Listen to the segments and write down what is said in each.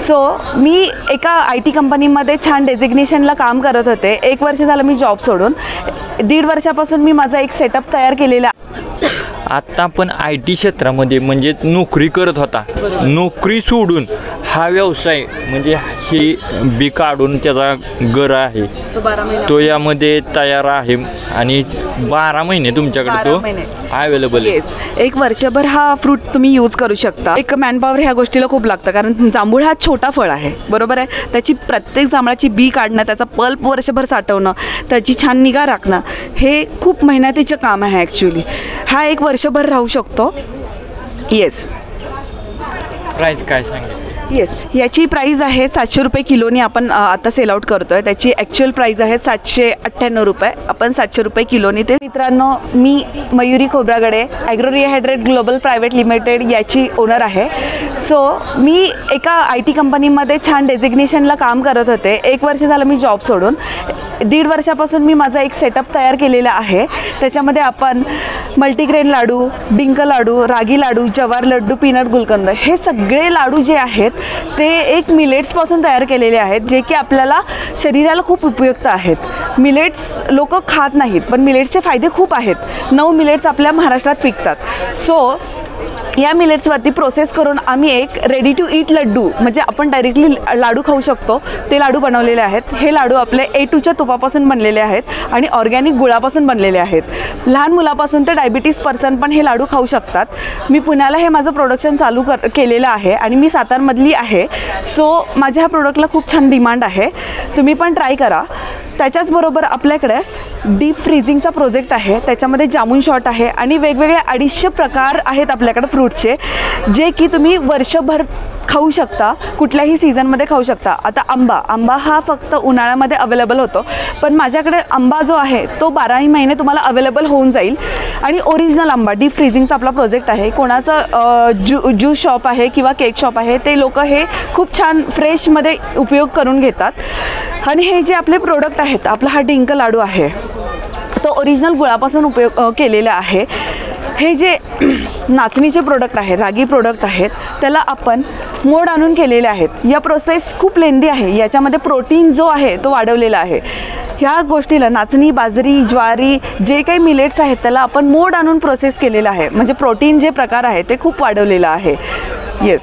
So मी एका IT कंपनीमध्ये छान डेझिग्नेशनला काम करत होते. 1 वर्ष झालं मी जॉब सोडून. 1.5 वर्षापासून मी माझा एक सेटअप तयार केलेला. आत्ता आपण IT क्षेत्रामध्ये म्हणजे नोकरी करत होता. नोकरी सोडून हा व्यवसाय म्हणजे ही बी काढून त्याचा गर आहे तो यामध्ये तयार आहे आणि 12 महिने तुमच्याकडे तो अवेलेबल आहे. 1 वर्षभर हा फ्रूट तुम्ही यूज करू शकता. एक मॅनपॉवर ह्या गोष्टीला खूप लागतं कारण जांभूळ हा छोटा फळ आहे, बरोबर आहे. त्याची प्रत्येक जांभळाची बी काढणं, त्याचा पल्प वर्षभर साठवणं, त्याची छान निगा राखणं हे खूप मेहनतीचं काम आहे ॲक्च्युली. हा 1 वर्षभर राहू शकतो. येस. प्राईस काय सांगेल? येस, याची प्राईज आहे 700 रुपये किलोनी आपण आता सेल आउट करतो आहे. त्याची ॲक्च्युअल प्राईज आहे 798 रुपये. आपण 700 रुपये किलोनी ते. मित्रांनो, मी Mayuri Khobragade agro rehydrate global private limited याची ओनर आहे. सो मी एका IT कंपनीमध्ये छान डेझिग्नेशनला काम करत होते. 1 वर्ष झालं मी जॉब सोडून. 1.5 वर्षापासून मी माझा एक सेटअप तयार केलेला आहे. त्याच्यामध्ये आपण मल्टीग्रेन लाडू, डिंक लाडू, रागी लाडू, जवार लड्डू, पीनट गुलकंद हे सगळे लाडू जे आहेत ते एक मिलेट्सपासून तयार केलेले आहेत, जे की आपल्याला शरीराला खूप उपयुक्त आहेत. मिलेट्स लोक खात नाहीत, पण मिलेट्सचे फायदे खूप आहेत. 9 मिलेट्स आपल्या महाराष्ट्रात पिकतात. सो या मिलेट्सवरती प्रोसेस करून आम्ही एक रेडी टू ईट लड्डू म्हणजे आपण डायरेक्टली लाडू खाऊ शकतो ते लाडू बनवलेले आहेत. हे लाडू आपले A2च्या तुपापासून बनलेले आहेत आणि ऑर्गॅनिक गुळापासून बनलेले आहेत. लहान मुलापासून ते डायबिटीस पर्सन पण हे लाडू खाऊ शकतात. मी पुण्याला हे माझं प्रोडक्शन चालू केलेलं आहे आणि मी सातारमधली आहे. सो माझ्या ह्या प्रोडक्टला खूप छान डिमांड आहे. तुम्ही पण ट्राय करा. त्याच्याचबरोबर आपल्याकडे डीप फ्रीजिंगचा प्रोजेक्ट आहे. त्याच्यामध्ये जामून शॉट आहे आणि वेगवेगळे 250 प्रकार आहेत आपल्याकडे फ्रूटचे, जे की तुम्ही वर्षभर खाऊ शकता, कुठल्याही सीझनमध्ये खाऊ शकता. आता आंबा हा फक्त उन्हाळ्यामध्ये अवेलेबल होतो, पण माझ्याकडे आंबा जो आहे तो 12ही महिने तुम्हाला अवेलेबल होऊन जाईल. आणि ओरिजिनल आंबा डीप फ्रीजिंगचा आपला प्रोजेक्ट आहे. कोणाचं ज्यूस शॉप आहे किंवा केक शॉप आहे ते लोक हे खूप छान फ्रेशमध्ये उपयोग करून घेतात. आणि हे जे आपले प्रोडक्ट आहेत, आपला हा डिंक लाडू आहे तो ओरिजिनल गुळापासून उपयोग केलेला आहे. हे जे नाचणीचे प्रोडक्ट आहे, रागी प्रोडक्ट आहेत, त्याला आपण मोड आणून केलेले आहेत. या प्रोसेस खूप लेंदी आहे. याच्यामध्ये प्रोटीन जो आहे तो वाढवलेला आहे. ह्या गोष्टीला नाचणी, बाजरी, ज्वारी जे काही मिलेट्स आहेत त्याला आपण मोड आणून प्रोसेस केलेलं आहे. म्हणजे प्रोटीन जे प्रकार आहे ते खूप वाढवलेलं आहे. येस.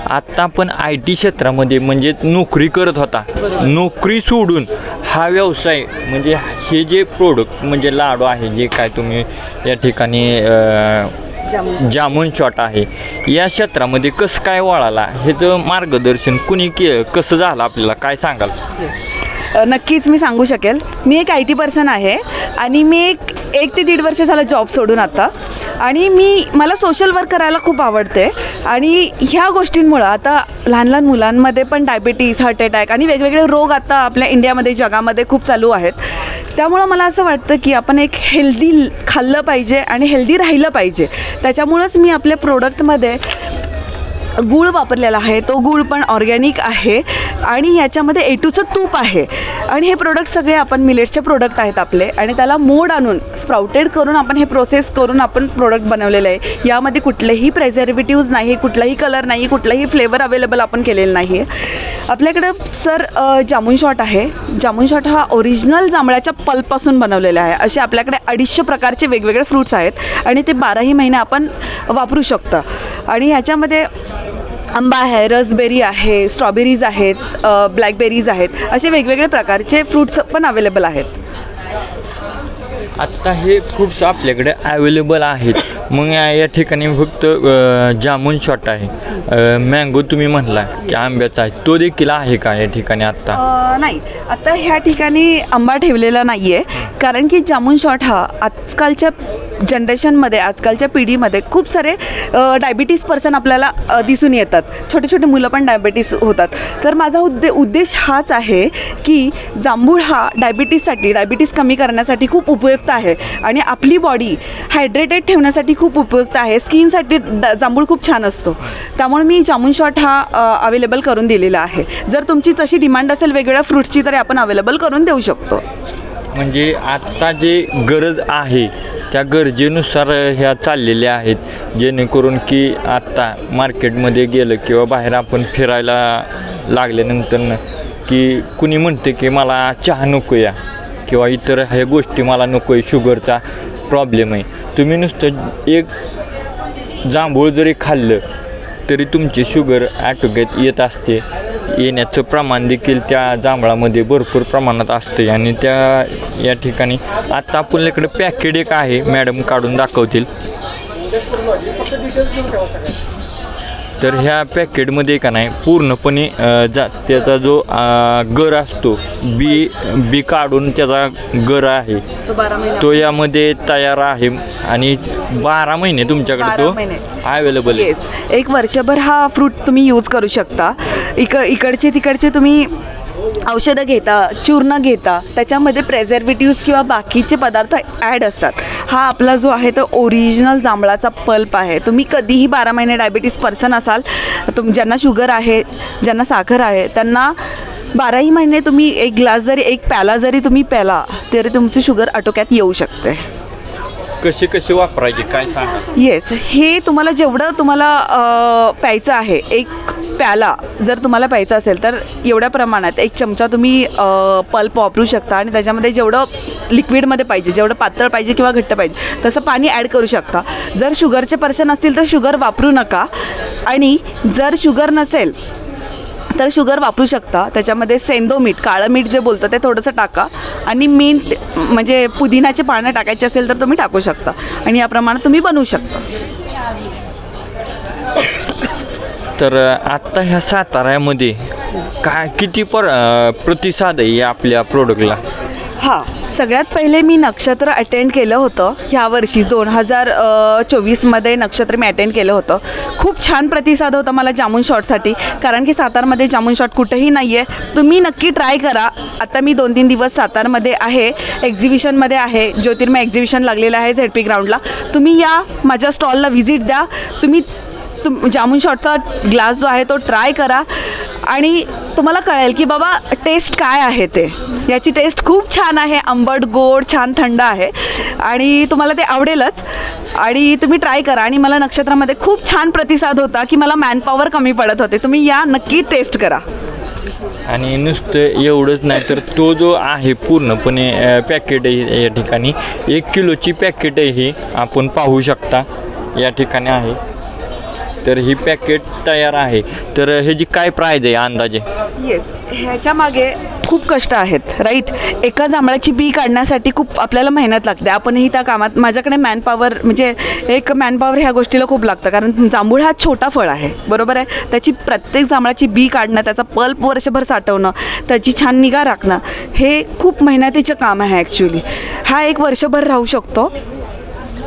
आत्ता आपण IT क्षेत्रामध्ये म्हणजे नोकरी करत होता. नोकरी सोडून हा व्यवसाय म्हणजे हे जे प्रोडक्ट म्हणजे लाडू आहे जे काय तुम्ही या ठिकाणी जामून शॉट आहे या क्षेत्रामध्ये कसं काय वळाला, ह्याचं मार्गदर्शन कुणी कसं झालं आपल्याला काय सांगाल? नक्कीच मी सांगू शकेल. मी एक IT पर्सन आहे आणि मी एक ते 1.5 वर्ष झालं जॉब सोडून आता. आणि मला सोशल वर्क करायला खूप आवडते. आणि ह्या गोष्टींमुळं आता लहान मुलांमध्ये पण डायबिटीस, हार्ट अटॅक आणि वेगवेगळे रोग आता आपल्या इंडियामध्ये, जगामध्ये खूप चालू आहेत. त्यामुळं मला असं वाटतं की आपण एक हेल्दी खाल्लं पाहिजे आणि हेल्दी राहिलं पाहिजे. त्याच्यामुळंच मी आपल्या प्रोडक्टमध्ये गूळ वापरलेला आहे. तो गूळ पण ऑर्गॅनिक आहे आणि ह्याच्यामध्ये A2चं तूप आहे. आणि हे प्रोडक्ट सगळे आपण मिलेट्सचे प्रोडक्ट आहेत आपले आणि त्याला मोड आणून स्प्राउटेड करून आपण हे प्रोसेस करून आपण प्रोडक्ट बनवलेलं आहे. यामध्ये कुठलेही प्रेझर्वेटिव्ज नाही, कुठलाही कलर नाही, कुठलाही फ्लेवर अवेलेबल आपण केलेलं नाही आहे. आपल्याकडं सर जामून शॉट आहे. जामून शॉट हा ओरिजिनल जांभळाच्या पल्पपासून बनवलेला आहे. असे आपल्याकडे 250 प्रकारचे वेगवेगळे फ्रूट्स आहेत आणि ते 12ही महिने आपण वापरू शकता. आणि ह्याच्यामध्ये आंबा आहे, रसबेरी आहे, स्ट्रॉबेरीज आहेत, ब्लॅकबेरीज आहेत, असे वेगवेगळे प्रकारचे फ्रूट्स पण अवेलेबल आहेत. आत्ता हे फ्रूट्स आपल्याकडे अवेलेबल आहेत. मग या ठिकाणी फक्त जामून शॉट आहे, मँगो तुम्ही म्हणला की आंब्याचा आहे, तो देखील आहे का या ठिकाणी आत्ता? नाही, आता ह्या ठिकाणी आंबा ठेवलेला नाही आहे कारण की जामून शॉट हा आजकालच्या जनरेशनमध्ये, आजकालच्या पिढीमध्ये खूप सारे डायबिटीस पर्सन आपल्याला दिसून येतात. छोटे छोटे मुलं पण डायबिटीस होतात. तर माझा उद्देश हाच आहे की जांभूळ हा डायबिटीस कमी करण्यासाठी खूप उपयुक्त आहे आणि आपली बॉडी हायड्रेटेड ठेवण्यासाठी खूप उपयुक्त आहे. स्किनसाठी जांभूळ खूप छान असतो. त्यामुळे मी जामून शॉट हा अवेलेबल करून दिलेला आहे. जर तुमची तशी डिमांड असेल वेगवेगळ्या फ्रूट्सची तरी आपण अवेलेबल करून देऊ शकतो. म्हणजे आत्ता जे गरज आहे त्या गरजेनुसार ह्या चाललेल्या आहेत, जेणेकरून की आत्ता मार्केटमध्ये गेलं किंवा बाहेर आपण फिरायला लागल्यानंतर की कुणी म्हणते की मला चहा नको या किंवा इतर ह्या गोष्टी मला नको आहे, शुगरचा प्रॉब्लेम आहे. तुम्ही नुसतं एक जांभूळ जरी खाल्लं तरी तुमची शुगर ॲटोक्यात येत असते. येण्याचं प्रमाण देखील त्या जांभळामध्ये भरपूर प्रमाणात असते. आणि या ठिकाणी आता आपल्याकडे पॅकेट एक आहे, मॅडम काढून दाखवतील. तर ह्या पॅकेटमध्ये का नाही पूर्णपणे त्याचा जो गर असतो, बी काढून त्याचा गर आहे तो यामध्ये तयार आहे आणि 12 महिने तुमच्याकडे तो अवेलेबल आहे. एक वर्षभर हा फ्रूट तुम्ही यूज करू शकता. इकडचे तिकडचे तुम्ही औषधं घेता, चूर्ण घेता, त्याच्यामध्ये प्रेझर्वेटिव्स किंवा बाकीचे पदार्थ ॲड असतात. हा आपला जो आहे तो ओरिजिनल जांभळाचा पल्प आहे. तुम्ही कधीही 12 महिने डायबिटीस पर्सन असाल, ज्यांना शुगर आहे, ज्यांना साखर आहे, त्यांना 12ही महिने तुम्ही एक ग्लास जरी, एक प्याला जरी तुम्ही प्याला तरी तुमची शुगर आटोक्यात येऊ शकते. कसे वापरायचे काय सांगा? येस, हे तुम्हाला जेवढं प्यायचं आहे, एक प्याला जर तुम्हाला प्यायचा असेल तर एवढ्या प्रमाणात 1 चमचा तुम्ही पल्प वापरू शकता आणि त्याच्यामध्ये जेवढं लिक्विडमध्ये पाहिजे, जेवढं पातळ पाहिजे किंवा घट्ट पाहिजे तसं पाणी ॲड करू शकता. जर शुगरचे पर्सन असतील तर शुगर वापरू नका आणि जर शुगर नसेल तर शुगर वापरू शकता. त्याच्यामध्ये सेंदो मीठ, काळं मीठ जे बोलतं ते थोडंसं टाका आणि मिंट म्हणजे पुदिनाचे पानं टाकायचे असेल तर तुम्ही टाकू शकता आणि या प्रमाणात तुम्ही बनवू शकता. तर आत्ता ह्या साताऱ्यामध्ये किती प्रतिसाद आहे आपल्या प्रोडक्टला? हां, सगळ्यात पहिले मी नक्षत्र अटेंड केलं होतं ह्या वर्षी 2024मध्ये नक्षत्र मी अटेंड केलं होतं. खूप छान प्रतिसाद होता मला जामून शॉटसाठी, कारण की सातारमध्ये जामून शॉट कुठेही नाही आहे. तुम्ही नक्की ट्राय करा. आता मी 2-3 दिवस सातारमध्ये आहे, एक्झिबिशनमध्ये आहे. ज्योतिर्मय एक्झिबिशन लागलेलं आहे ZP ग्राउंडला. तुम्ही या, माझ्या स्टॉलला व्हिजिट द्या. तुम्ही जामून शॉटचा ग्लास जो आहे तो ट्राय करा आणि तुम्हाला कळेल की बाबा टेस्ट काय आहे ते. याची टेस्ट खूप छान आहे, आंबट गोड छान थंड आहे आणि तुम्हाला ते आवडेलच. आणि तुम्ही ट्राय करा. आणि मला नक्षत्रामध्ये खूप छान प्रतिसाद होता की मला मॅनपॉवर कमी पडत होते. तुम्ही या, नक्की टेस्ट करा. आणि नुसतं एवढंच नाही तर तो जो आहे पूर्णपणे पॅकेट आहे या ठिकाणी 1 किलोची पॅकेट आहे ही आपण पाहू शकता या ठिकाणी आहे. तर ही पॅकेट तयार आहे. तर ह्याची काय प्राईज आहे अंदाजे? येस, ह्याच्या मागे खूप कष्ट आहेत, राईट. एका जांभळाची बी काढण्यासाठी खूप आपल्याला मेहनत लागते. आपणही त्या कामात, माझ्याकडे मॅनपॉवर म्हणजे एक मॅनपॉवर ह्या गोष्टीला खूप लागतं, कारण जांभूळ हा छोटा फळ आहे, बरोबर आहे. त्याची प्रत्येक जांभळाची बी काढणं, त्याचा पल्प वर्षभर साठवणं, त्याची छान निगा राखणं, हे खूप मेहनतीचं काम आहे ॲक्च्युली. हा 1 वर्षभर राहू शकतो.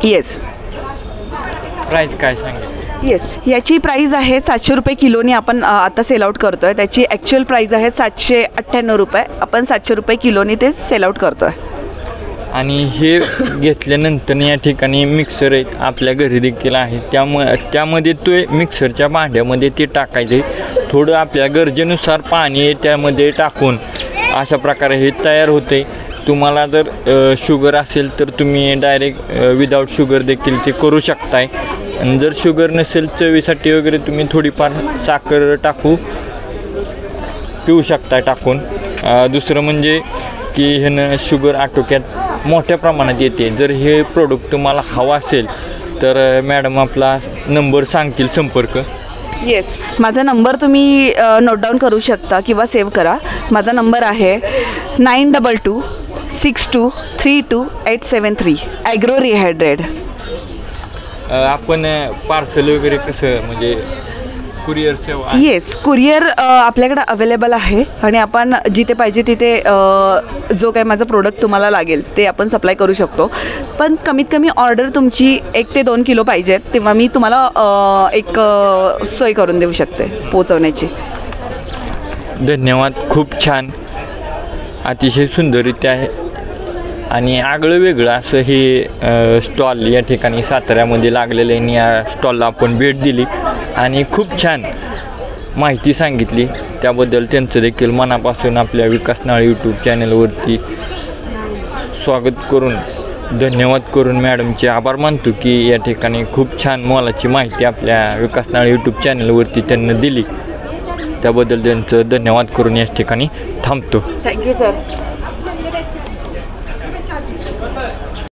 येस. प्राईज काय सांगेल? येस, याची प्राईज आहे 700 रुपये किलोनी आपण आता सेल आउट करतो आहे. त्याची ॲक्च्युअल प्राईज आहे 798 रुपये. आपण 700 रुपये किलोनी ते सेल आउट करतो आहे. आणि हे घेतल्यानंतर या ठिकाणी मिक्सर आहेत, आपल्या घरी देखील आहे. त्यामध्ये तो मिक्सरच्या भांड्यामध्ये ते टाकायचे. थोडं आपल्या गरजेनुसार पाणी त्यामध्ये टाकून अशा प्रकारे हे तयार होते. तुम्हाला जर शुगर असेल तर तुम्ही डायरेक्ट विदाऊट शुगर देखील ते करू शकताय. आणि जर शुगर नसेल चवीसाठी वगैरे तुम्ही थोडीफार साखर पिऊ शकताय टाकून. दुसरं म्हणजे की ह्यानं शुगर आटोक्यात मोठ्या प्रमाणात येते. जर हे प्रोडक्ट तुम्हाला हवा असेल तर मॅडम आपला नंबर सांगतील संपर्क. येस, माझा नंबर तुम्ही नोट डाऊन करू शकता किंवा सेव्ह करा. माझा नंबर आहे 9226232873. Agro rehydrate. आपण पार्सल वगैरे कसं म्हणजे कुरिअर सेवा आहे? येस, कुरिअर आपल्याकडे अवेलेबल आहे आणि आपण जिथे पाहिजे तिथे जो काही माझं प्रोडक्ट तुम्हाला लागेल ते आपण सप्लाय करू शकतो. पण कमीत कमी ऑर्डर तुमची 1 ते 2 किलो पाहिजेत, तेव्हा मी तुम्हाला एक सोय करून देऊ शकते पोहोचवण्याची. धन्यवाद. खूप छान, अतिशय सुंदररित्या आहे आणि आगळं वेगळं असं हे स्टॉल या ठिकाणी साताऱ्यामध्ये लागलेलं आहे आणि या स्टॉलला आपण भेट दिली आणि खूप छान माहिती सांगितली. त्याबद्दल त्यांचं देखील मनापासून आपल्या विकास नाळे यूट्यूब चॅनलवरती स्वागत करून धन्यवाद करून मॅडमचे आभार मानतो की या ठिकाणी खूप छान मोलाची माहिती आपल्या विकास नाळे यूट्यूब चॅनलवरती त्यांना दिली. त्याबद्दल त्यांचं धन्यवाद करून याच ठिकाणी थांबतो. Thank you sir.